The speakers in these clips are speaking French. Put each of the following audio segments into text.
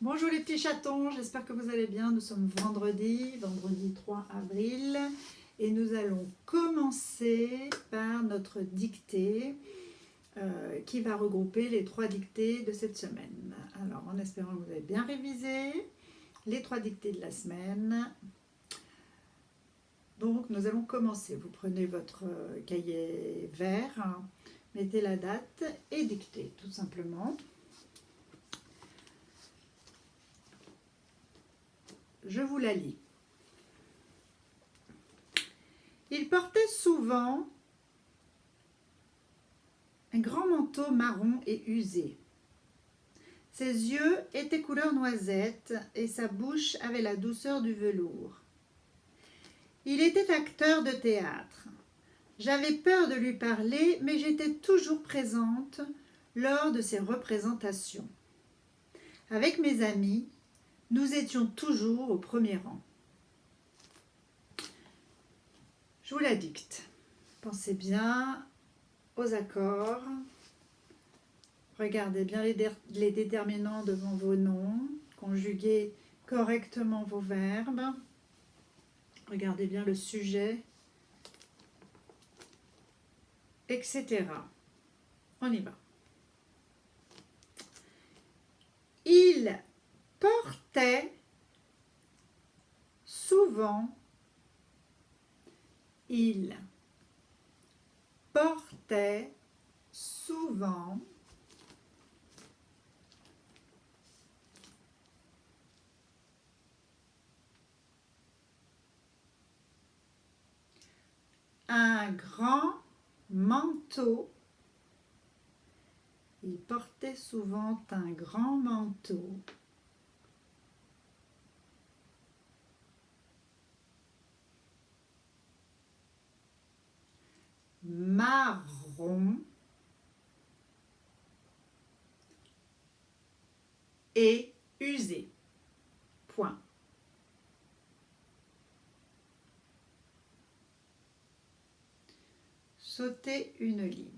Bonjour les petits chatons, j'espère que vous allez bien. Nous sommes vendredi 3 avril, et nous allons commencer par notre dictée qui va regrouper les 3 dictées de cette semaine. Alors, en espérant que vous avez bien révisé les 3 dictées de la semaine. Donc, nous allons commencer. Vous prenez votre cahier vert, mettez la date et dictez, tout simplement. Je vous la lis. Il portait souvent un grand manteau marron et usé. Ses yeux étaient couleur noisette et sa bouche avait la douceur du velours. Il était acteur de théâtre. J'avais peur de lui parler, mais j'étais toujours présente lors de ses représentations. Avec mes amis, nous étions toujours au premier rang. Je vous la dicte. Pensez bien aux accords. Regardez bien les déterminants devant vos noms. Conjuguez correctement vos verbes. Regardez bien le sujet, etc. On y va. Il portait souvent. Il portait souvent un grand manteau. Il portait souvent un grand manteau. Marron et usé. Point. Sautez une ligne.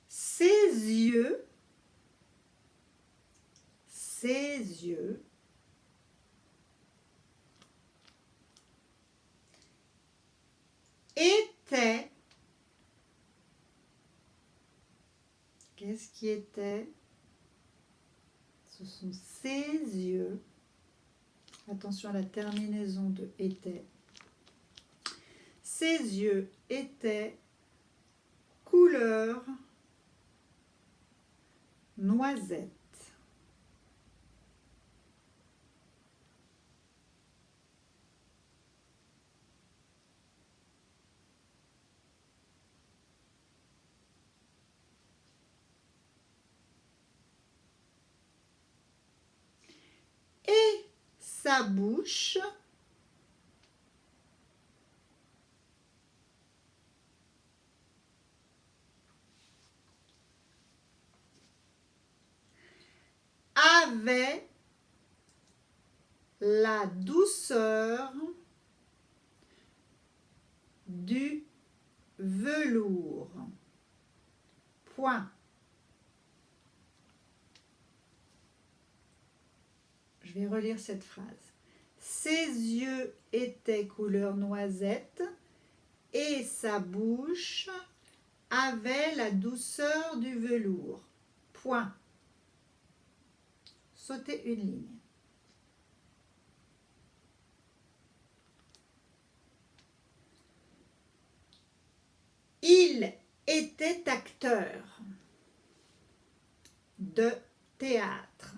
Ses yeux étaient. Qu'est-ce qui était? Ce sont ses yeux. Attention à la terminaison de était. Ses yeux étaient couleur noisette. Et sa bouche avait la douceur du velours. Point. Je vais relire cette phrase. Ses yeux étaient couleur noisette et sa bouche avait la douceur du velours. Point. Sautez une ligne. Il était acteur de théâtre.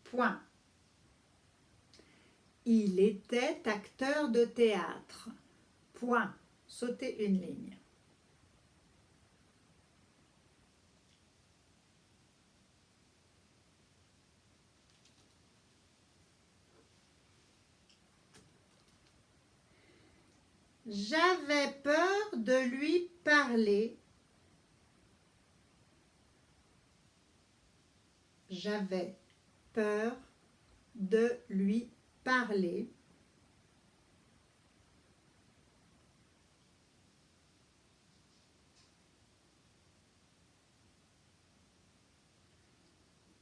Point. Il était acteur de théâtre. Point. Sautez une ligne. J'avais peur de lui parler. J'avais peur de lui parler.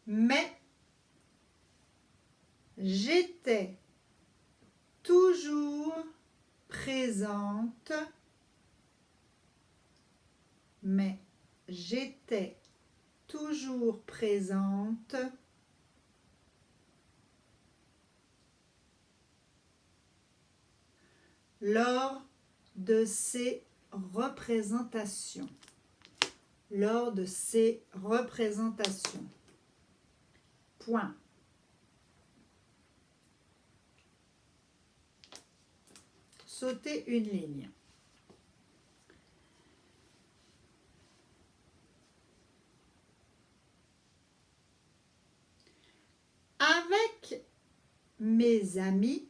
Mais j'étais toujours présente. Mais j'étais toujours présente lors de ces représentations. Lors de ces représentations. Point. Sautez une ligne. Avec mes amis,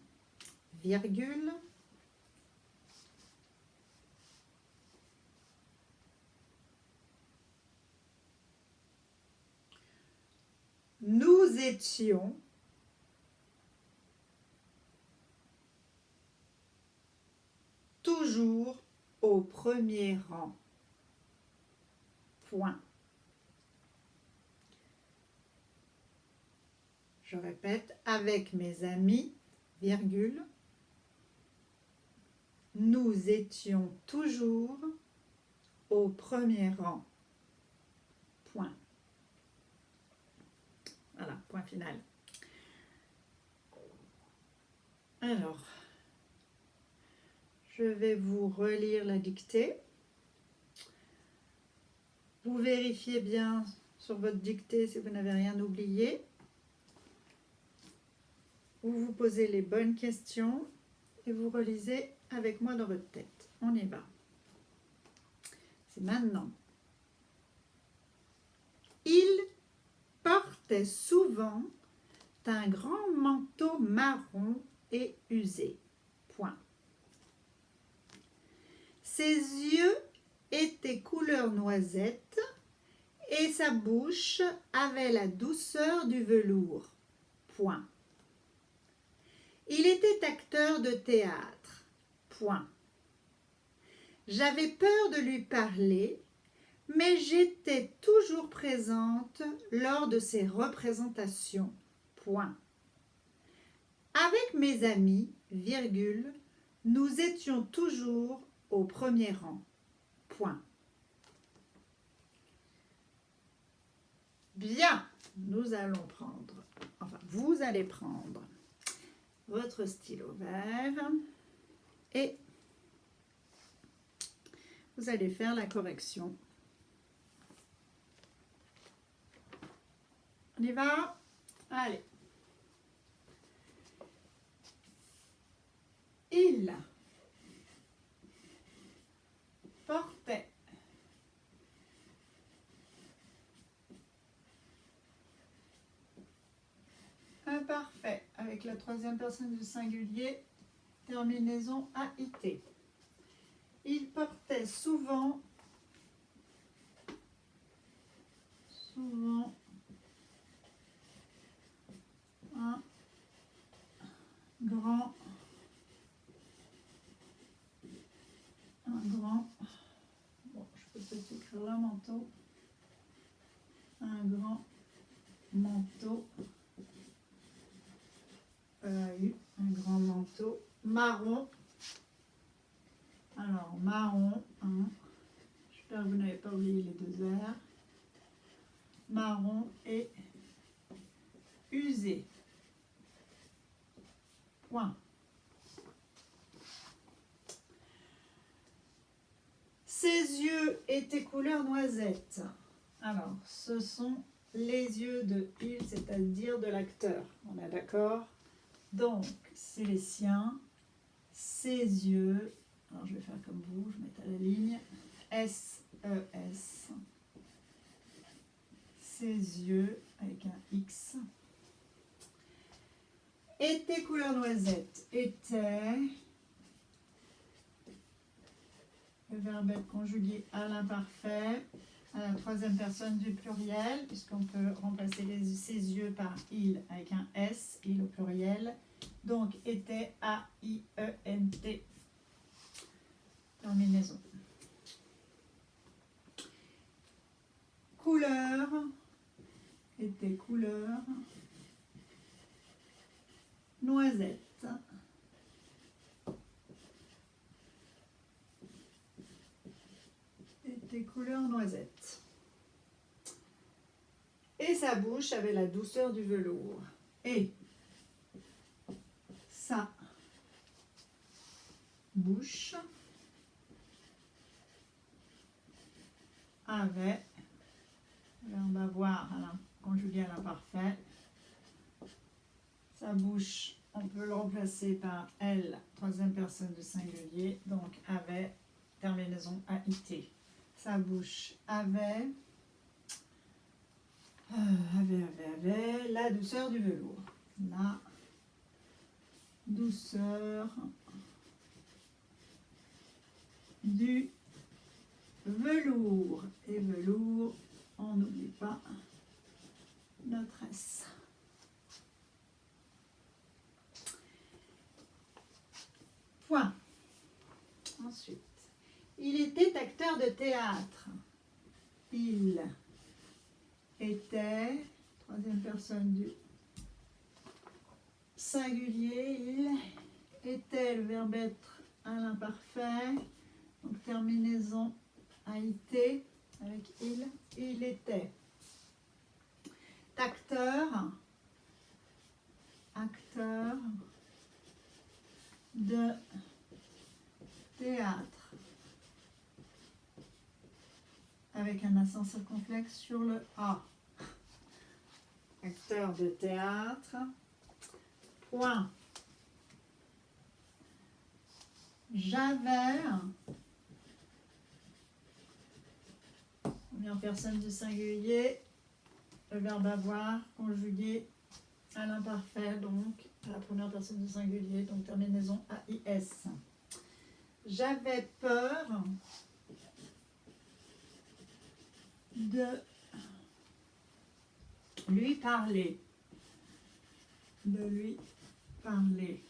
virgule, nous étions toujours au premier rang. Point. Je répète, avec mes amis, virgule, nous étions toujours au premier rang. Point. Voilà, point final. Alors, je vais vous relire la dictée. Vous vérifiez bien sur votre dictée si vous n'avez rien oublié. Vous vous posez les bonnes questions et vous relisez avec moi dans votre tête. On y va. C'est maintenant. Il portait souvent un grand manteau marron et usé. Point. Ses yeux étaient couleur noisette et sa bouche avait la douceur du velours. Point. Il était acteur de théâtre. Point. J'avais peur de lui parler, mais j'étais toujours présente lors de ses représentations. Point. Avec mes amis, virgule, nous étions toujours au premier rang. Point. Bien, nous allons prendre, enfin vous allez prendre votre stylo vert et vous allez faire la correction. On y va? Allez. Il portait imparfait avec la troisième personne du singulier, terminaison AIT. Il portait souvent un grand bon, je peux peut-être écrire là, manteau, un grand manteau, un grand manteau marron. Alors marron, hein. J'espère que vous n'avez pas oublié les deux R. Marron et usé. Point. Ses yeux étaient couleur noisette. Alors, ce sont les yeux de il, c'est-à-dire de l'acteur. On est d'accord? Donc, c'est les siens. Ses yeux. Alors, je vais faire comme vous, je vais mettre à la ligne. S-E-S. Ses yeux, avec un X. Était couleur noisette. Était. Le verbe être conjugué à l'imparfait, à la troisième personne du pluriel, puisqu'on peut remplacer ses yeux par il avec un S, il au pluriel. Donc, était, A-I-E-N-T. Terminaison. Couleur, était couleur. Noisette. Était couleur noisette. Et sa bouche avait la douceur du velours. Et sa bouche avait, verbe avoir conjugué à l'imparfait, sa bouche, on peut le remplacer par elle, troisième personne du singulier, donc avait, terminaison AIT. Sa bouche avait, la douceur du velours. La douceur du velours. Et velours, on n'oublie pas notre S. Point. Ensuite, il était acteur de théâtre. Il était, troisième personne du singulier, il était, le verbe être à l'imparfait, donc terminaison AIT avec il était. Acteur de théâtre, avec un accent circonflexe sur le A. Acteur de théâtre. Point. J'avais, première personne du singulier, le verbe avoir conjugué à l'imparfait, donc à la première personne du singulier, donc terminaison AIS. J'avais peur de lui parler. De lui parler.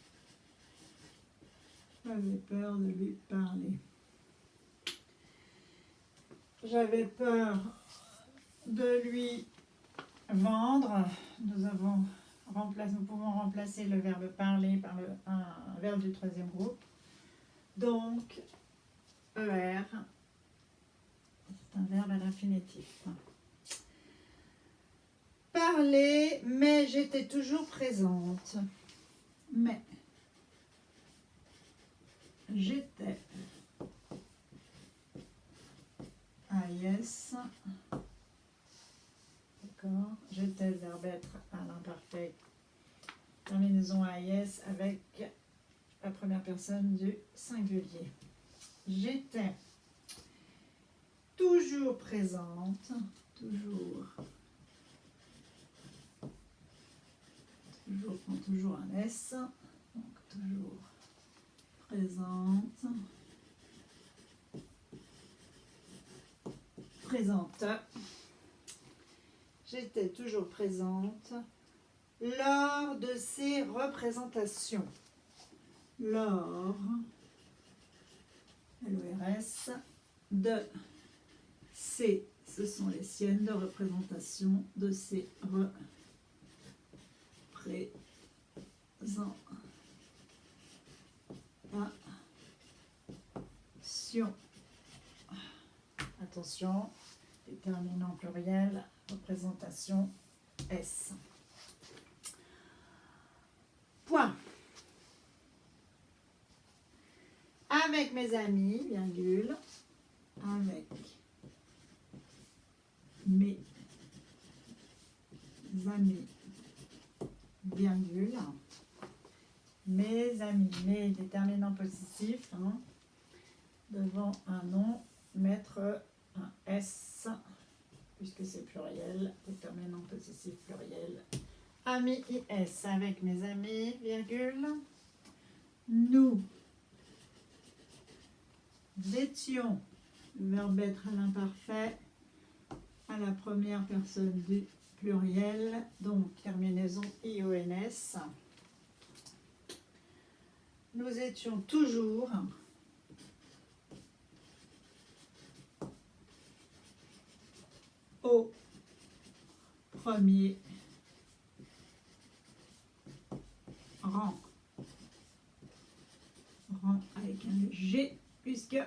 J'avais peur de lui parler. J'avais peur de lui vendre. Nous pouvons remplacer le verbe parler par un verbe du troisième groupe. Donc, ER, c'est un verbe à l'infinitif. Parler, mais j'étais toujours présente. Mais j'étais. AIS. D'accord. J'étais le verbe être à l'imparfait. Terminaison AIS avec la première personne du singulier. J'étais toujours présente. Toujours prend toujours un S. Donc toujours présente. Présente. J'étais toujours présente lors de ces représentations. Lors, LORS, de ces, ce sont les siennes de représentation de ces représentations. Attention, déterminant pluriel, représentation S. Point. Avec mes amis, virgule, avec mes amis, virgule, mes amis, mes déterminants positifs, devant un nom, mettre un S, puisque c'est pluriel, déterminant possessif pluriel. Amis IS, avec mes amis, virgule, nous étions, le verbe être à l'imparfait, à la première personne du pluriel, donc terminaison IONS. nous étions toujours au premier rang. Rang avec un G, puisque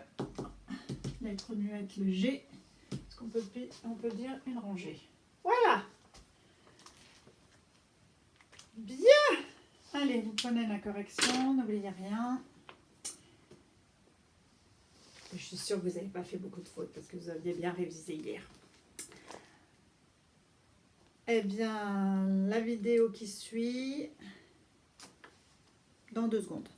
lettre muette, le G, parce qu'on peut dire une rangée. Voilà. Bien. Allez, vous prenez la correction, n'oubliez rien. Je suis sûre que vous n'avez pas fait beaucoup de fautes parce que vous aviez bien révisé hier. Eh bien, la vidéo qui suit dans 2 secondes.